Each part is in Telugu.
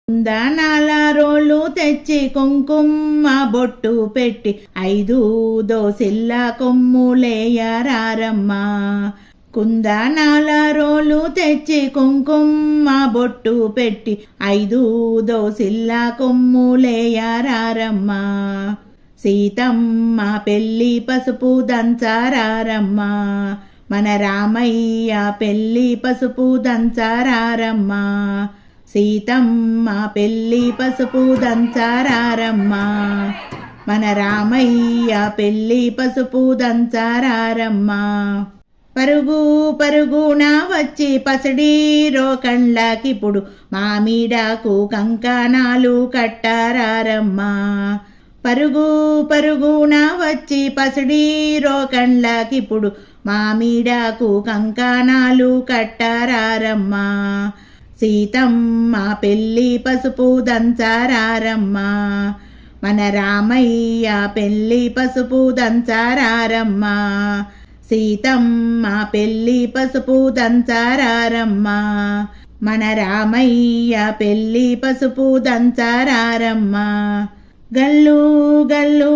కుందనాల రోళ్ళు తెచ్చి కుంకుమ బొట్టు పెట్టి 5 దోసిల్ల కొమ్ములేయరారమ్మా. కుందనాల రోళ్ళు తెచ్చి కుంకుమ బొట్టు పెట్టి 5 దోసిల్ల కొమ్ములేయరారమ్మా. సీతమ్మ పెళ్లి పసుపు దంచరారమ్మా. మన రామయ్య పెళ్లి పసుపు దంచరారమ్మా. సీతమ్మ పెళ్లి పసుపు దంచరారమ్మా. మన రామయ్య పెళ్లి పసుపు దంచరారమ్మా. పరుగు పరుగున వచ్చి పసడి రోకండ్లకిప్పుడు మామిడాకు కంకణాలు కట్టారారమ్మా. పరుగు పరుగున వచ్చి పసడి రోకండ్లకిప్పుడు మామిడాకు కంకణాలు కట్టారారమ్మా. సీతమ్మ పెళ్లి పసుపు దంచరారమ్మా. మన రామయ్య పెళ్లి పసుపు దంచరారమ్మా. సీతమ్మ పెళ్లి పసుపు దంచరారమ్మా. మన రామయ్య పెళ్లి పసుపు దంచరారమ్మా. గల్లు గల్లు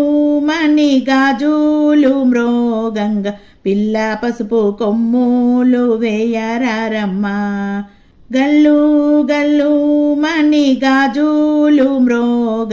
మణి గాజులు మ్రోగంగా పిల్ల పసుపు కొమ్ములు వేయరారమ్మా. గల్లు గల్లు మణి గాజులు మ్రోగ